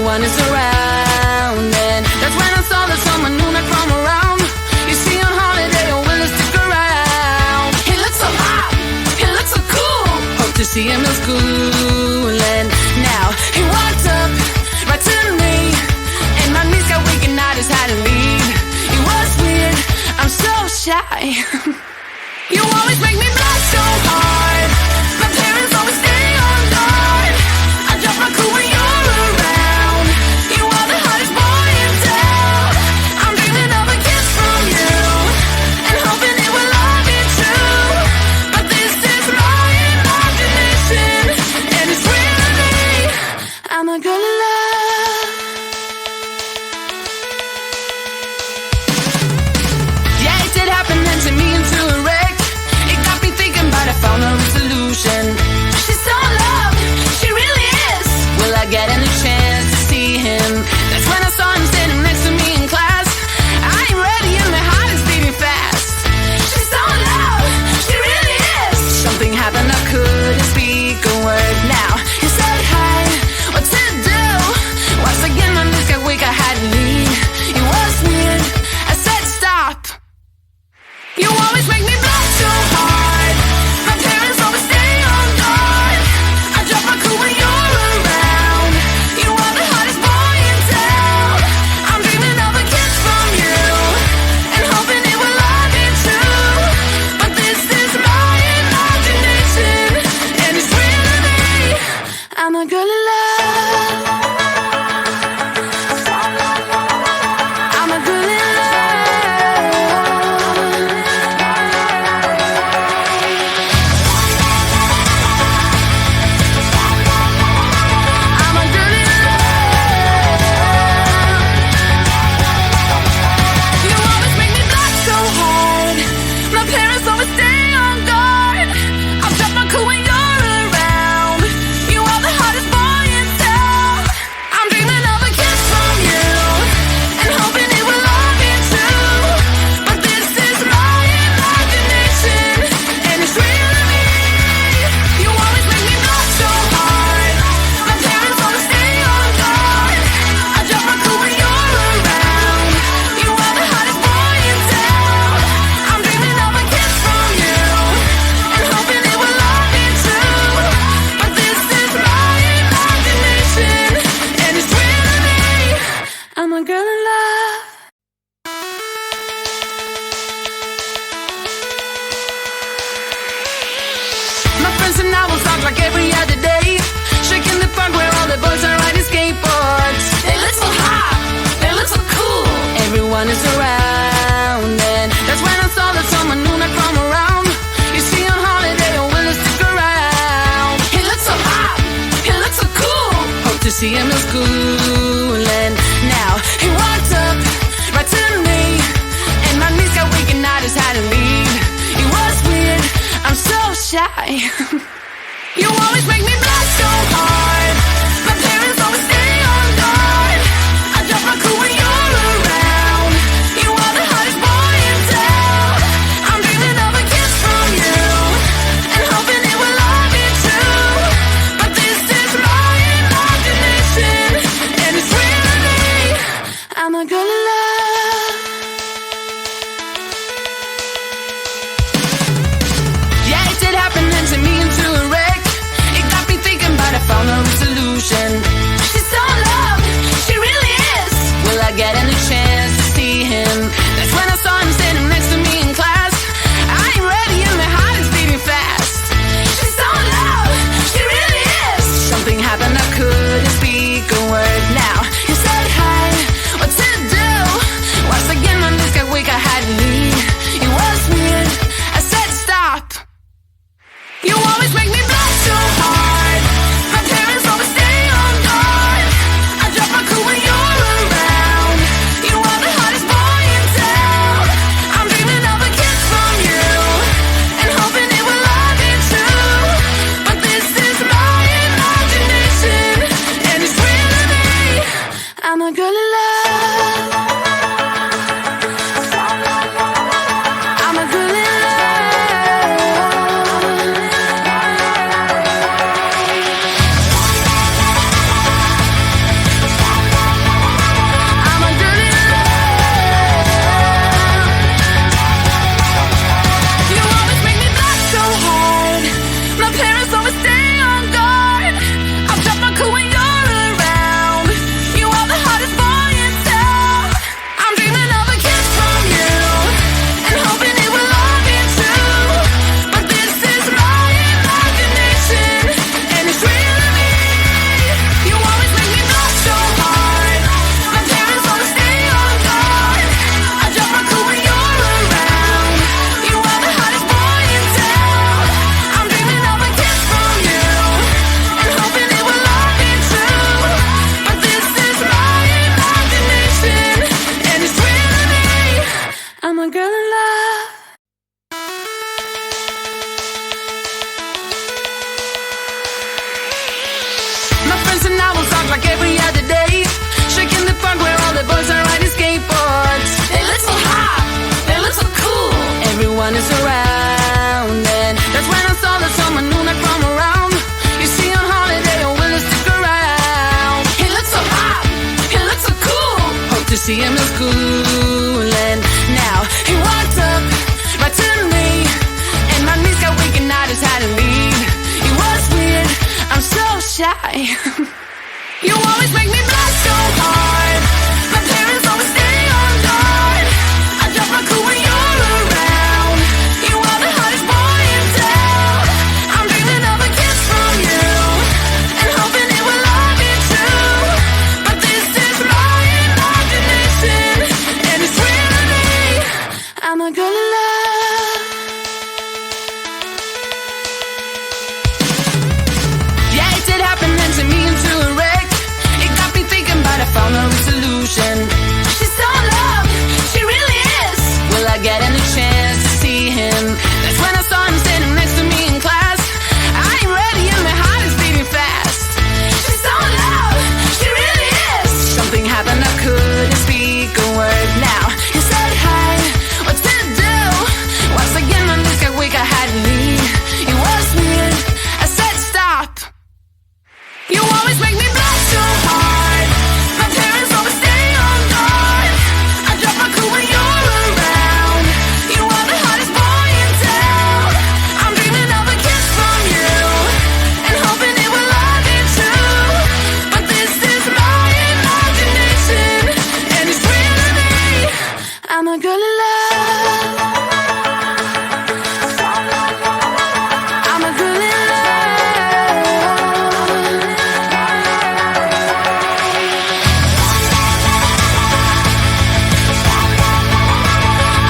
everyone is around. And that's when I saw that someone new not from around. You see on holiday, oh, will it stick around? He looks so hot, he looks so cool. Hope to see him in school. And now he walked up right to me, and my knees got weak and I just had to leave. It was weird, I'm so shy. You always make me blush so hard. My parents always stay on guard. I drop my cool when you're around. You are the hottest boy in town. I'm dreaming of a kiss from you and hoping it will all be true. But this is my imagination, and it's really I'm a girl in love. Yeah, it did happen and to me into a wreck. I found a resolution. She's so in love, she really is. Will I get any chance to see him? That's when I saw him standing next to me in class. I ain't ready and my heart is beating fast. She's so in love, she really is. Something happened, I couldn't speak a word. Now he said hi, what to do? Once again my knees got weak, I had to leave. It was weird, I said stop. You always make me blush so hard. I'm a girl in love. I'm a girl in love. I'm a girl in love. You always make me blush so hard. My parents always stay on guard. I'll drop my cool when you're around. You are the hottest boy in town. I'm dreaming of a kiss from you and hoping it will all be true. But this is my imagination, and it's really me. You always make me blush so hard. My parents always stay on guard. I drop my cool when you're around. You are the hottest boy in town. I'm dreaming of a kiss from you and hoping it will all be true. But this is my imagination, and it's really me. I'm a girl in love. My friends and I will talk like every other day, shaking the park where all the boys are riding skateboards. They look so hot, they look so cool. Everyone is around, and that's when I saw that someone new not from around. You see on holiday, oh, will it stick around? He looks so hot, he looks so cool. Hope to see him in school. And now he walked up right to me, and my knees got weak and I just had to leave. It was weird, I'm so shy. You always make me blush so hard. My parents always stay on guard. I drop my cool when you're around. You are the hottest boy in town. I'm dreaming of a kiss from you and hoping it will all be true. But this is my imagination, and it's really me. I'm a girl in love. Yeah, it did happen and to me into a wreck. It got me thinking, but I found a resolution. She's so in love, she really is. Will I get any chance to see him? That's when I saw him standing next to me in class. I ain't ready and my heart is beating fast. She's so in love, she really is. Something happened, I couldn't speak a word. Now he said hi, what to do? Once again my knees got weak, I had to leave. It was weird, I said stop. You always make me blush so hard. My parents always stay on guard. I drop my cool when you're around. You are the hottest boy in town. I'm dreaming of a kiss from you and hoping it will all be true. But this is my imagination, and it's really me. I'm a girl in love. I'm a girl in love. see him in school. And now he walked up right to me, and my knees got weak and I just had to leave. It was weird, I'm so shy. You always make me blush so hard. My parents always stay on guard. I drop my cool when you're around. You are the hottest boy in town. I'm dreaming of a kiss from you, and hoping it will all be true. But this is my imagination, and it's real to me. I'm a girl in love. Yeah, it did happen then to me into a wreck. It got me thinking, but I found a solution. She's so in love, she really is. Will I get any chance to see him? That's when I saw him standing next to me in class. I ain't ready and my heart is beating fast. She's so in love, she really is. Something happened, I couldn't speak a word. Now he said hi, what to do? Once again my knees got weak, I had to leave. It was weird, I said stop. You always make me blush so hard. My parents always stay on guard. I drop my cool when you're around. You are the hottest boy in town. I'm dreaming of a kiss from you, and hoping it will all be true. But this is my imagination, and it's real to me. I'm a girl in love. I'm a girl in love.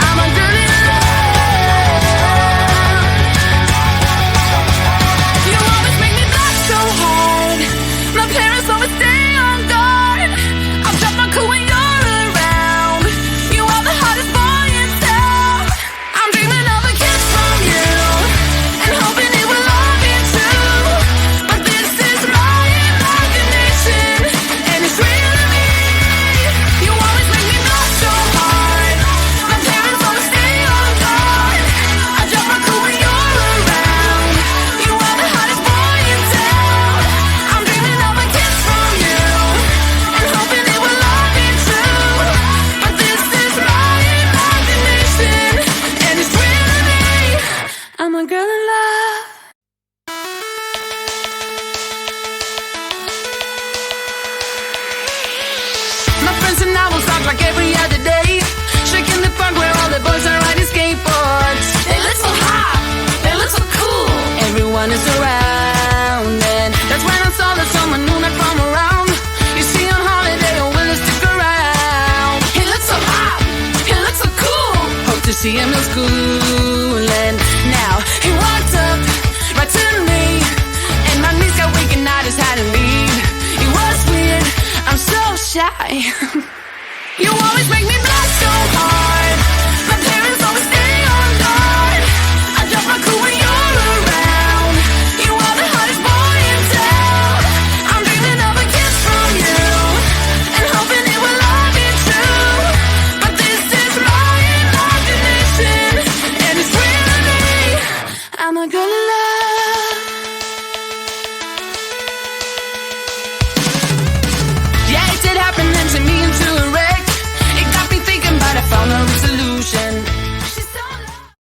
I'm a girl in love. You always make me blush so hard. My parents always stay on guard. I'll drop my cool when you're around. You are the hottest boy in town. I'm dreaming of a kiss from you, and hoping it will all be true. But this is my imagination, and it's real to me. You always make me blush so hard. My parents always stay on guard. I drop my cool when you're around. You are the hottest boy in town. I'm dreaming of a kiss from you, and hoping it will all be true. But this is my imagination, and it's real to me. I'm a girl in love. My friends and I will talk like every other day, shaking the park where all the boys are riding skateboards. They look so hot, they look so cool. Everyone is around, and that's when I saw that someone new not from around. Is he on holiday or will he stick around? He looks so hot, he looks so cool. Hope to see him in school. And now he walked up right to me, and my knees got weak and I just had to leave. It was weird, I'm so shy. You always make me